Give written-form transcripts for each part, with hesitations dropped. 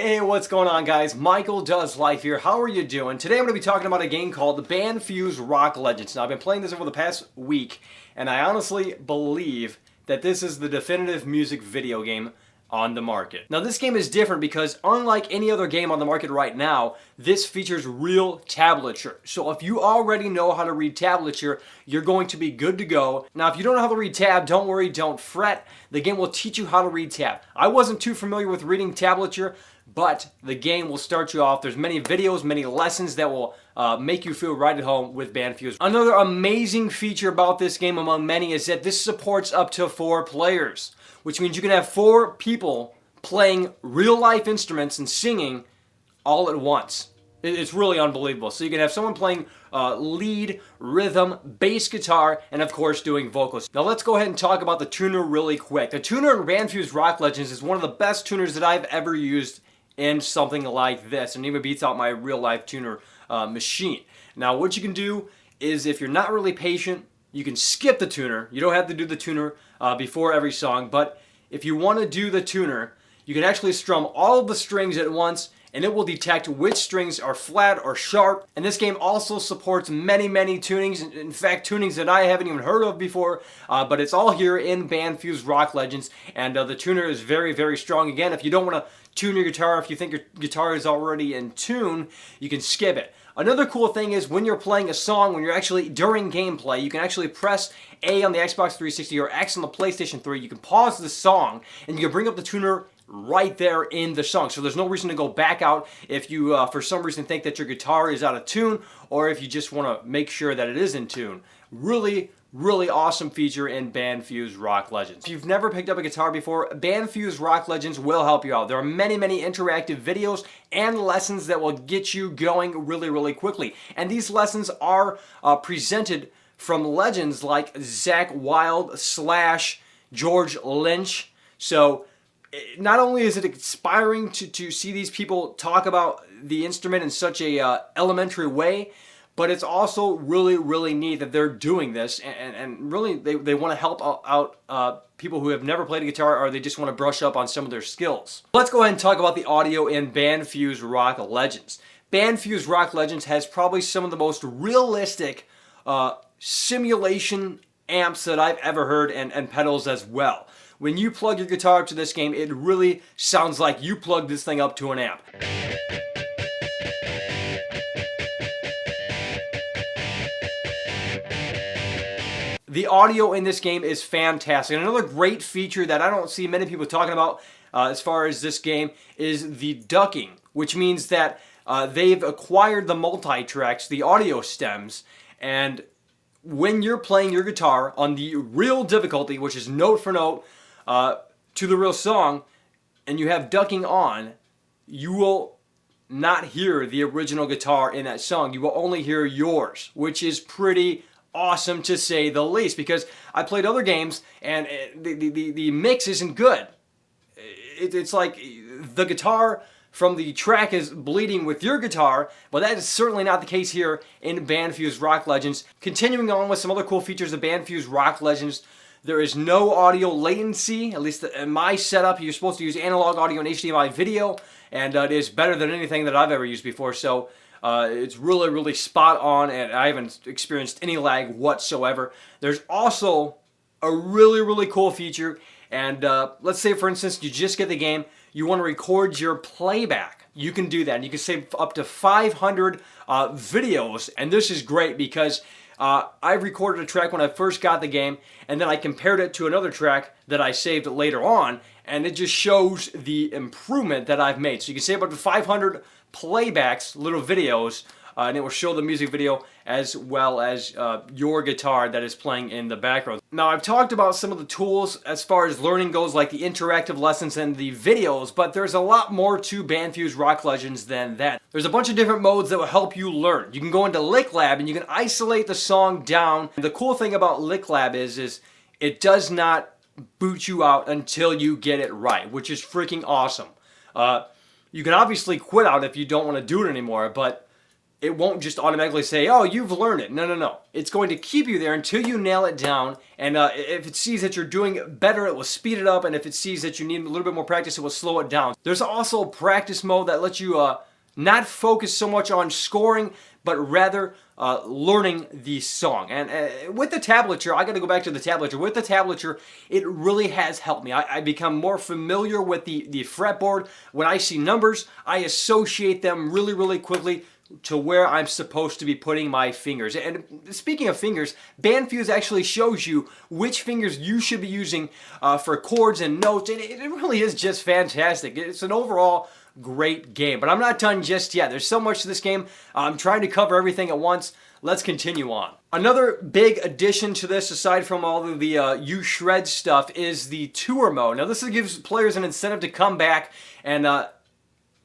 Hey, what's going on, guys? Michael Does Life here. How are you doing? Today I'm going to be talking about a game called the Bandfuse Rock Legends. Now, I've been playing this over the past week, and I honestly believe that this is the definitive music video game on the market. Now, this game is different because unlike any other game on the market right now, this features real tablature. So if you already know how to read tablature, you're going to be good to go. Now, if you don't know how to read tab, don't worry, don't fret. The game will teach you how to read tab. I wasn't too familiar with reading tablature, but the game will start you off. There's many videos, many lessons that will make you feel right at home with Bandfuse. Another amazing feature about this game among many is that this supports up to 4 players, which means you can have 4 people playing real life instruments and singing all at once. It's really unbelievable. So you can have someone playing lead, rhythm, bass guitar, and of course doing vocals. Now let's go ahead and talk about the tuner really quick. The tuner in Bandfuse Rock Legends is one of the best tuners that I've ever used in something like this, and even beats out my real life tuner machine. Now what you can do is, if you're not really patient, you can skip the tuner. You don't have to do the tuner before every song, but if you want to do the tuner, you can actually strum all of the strings at once, and it will detect which strings are flat or sharp. And this game also supports many tunings. In fact, tunings that I haven't even heard of before, but it's all here in Bandfuse Rock Legends, and the tuner is very strong. Again, if you don't want to tune your guitar, if you think your guitar is already in tune, you can skip it. Another cool thing is when you're playing a song, when you're actually during gameplay, you can actually press A on the Xbox 360 or X on the PlayStation 3. You can pause the song and you can bring up the tuner right there in the song. So there's no reason to go back out if you, for some reason, think that your guitar is out of tune, or if you just want to make sure that it is in tune. Really awesome feature in Bandfuse Rock Legends. If you've never picked up a guitar before, Bandfuse Rock Legends will help you out. There are many interactive videos and lessons that will get you going really quickly. And these lessons are presented from legends like Zakk Wylde / George Lynch. So not only is it inspiring to see these people talk about the instrument in such a elementary way, but it's also really neat that they're doing this, and really they want to help out people who have never played a guitar, or they just want to brush up on some of their skills. Let's go ahead and talk about the audio in Bandfuse Rock Legends. Bandfuse Rock Legends has probably some of the most realistic simulation amps that I've ever heard, and pedals as well. When you plug your guitar up to this game, it really sounds like you plugged this thing up to an amp. The audio in this game is fantastic. And another great feature that I don't see many people talking about as far as this game is the ducking, which means that they've acquired the multi-tracks, the audio stems, and when you're playing your guitar on the real difficulty, which is note for note to the real song, and you have ducking on, you will not hear the original guitar in that song. You will only hear yours, which is pretty awesome to say the least, because I played other games and the mix isn't good. It's like the guitar from the track is bleeding with your guitar, but that is certainly not the case here in Bandfuse Rock Legends. Continuing on with some other cool features of Bandfuse Rock Legends, there is no audio latency, at least in my setup. You're supposed to use analog audio and HDMI video, and it is better than anything that I've ever used before. So it's really spot on, and I haven't experienced any lag whatsoever. There's also a really cool feature, and let's say, for instance, you just get the game, you want to record your playback. You can do that, and you can save up to 500 videos, and this is great because I recorded a track when I first got the game, and then I compared it to another track that I saved later on, and it just shows the improvement that I've made. So you can save up to 500 playbacks, little videos, and it will show the music video as well as your guitar that is playing in the background. Now, I've talked about some of the tools as far as learning goes, like the interactive lessons and the videos, but there's a lot more to Bandfuse Rock Legends than that. There's a bunch of different modes that will help you learn. You can go into Lick Lab and you can isolate the song down. And the cool thing about Lick Lab is it does not boot you out until you get it right, which is freaking awesome. You can obviously quit out if you don't want to do it anymore, but it won't just automatically say, oh, you've learned it. No, no, no. It's going to keep you there until you nail it down. And if it sees that you're doing better, it will speed it up. And if it sees that you need a little bit more practice, it will slow it down. There's also a practice mode that lets you not focus so much on scoring, but rather learning the song. And with the tablature, I got to go back to the tablature. With the tablature, it really has helped me. I become more familiar with the fretboard. When I see numbers, I associate them really, really quickly to where I'm supposed to be putting my fingers. And speaking of fingers, Bandfuse actually shows you which fingers you should be using for chords and notes, and it really is just fantastic. It's an overall great game. But I'm not done just yet. There's so much to this game. I'm trying to cover everything at once. Let's continue on. Another big addition to this, aside from all of the you shred stuff, is the tour mode. Now this gives players an incentive to come back and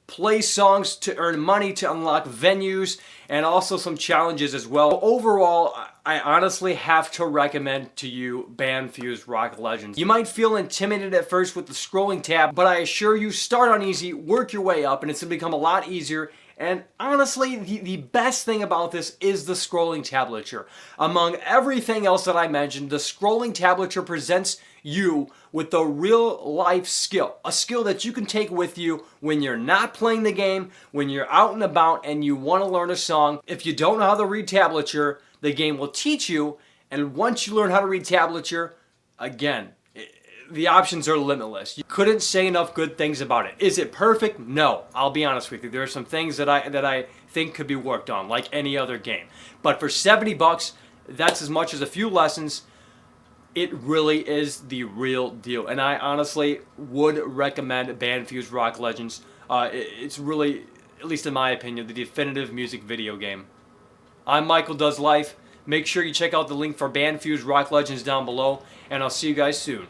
play songs to earn money, to unlock venues, and also some challenges as well. Overall, I honestly have to recommend to you Bandfuse Rock Legends. You might feel intimidated at first with the scrolling tab, but I assure you, start on easy, work your way up, and it's going to become a lot easier. And honestly, the best thing about this is the scrolling tablature. Among everything else that I mentioned, the scrolling tablature presents you with a real life skill. A skill that you can take with you when you're not playing the game, when you're out and about and you want to learn a song. If you don't know how to read tablature, the game will teach you. And once you learn how to read tablature, again, the options are limitless. You couldn't say enough good things about it. Is it perfect? No. I'll be honest with you. There are some things that I think could be worked on, like any other game. But for $70, that's as much as a few lessons. It really is the real deal. And I honestly would recommend Bandfuse Rock Legends. It's really, at least in my opinion, the definitive music video game. I'm Michael Does Life. Make sure you check out the link for Bandfuse Rock Legends down below. And I'll see you guys soon.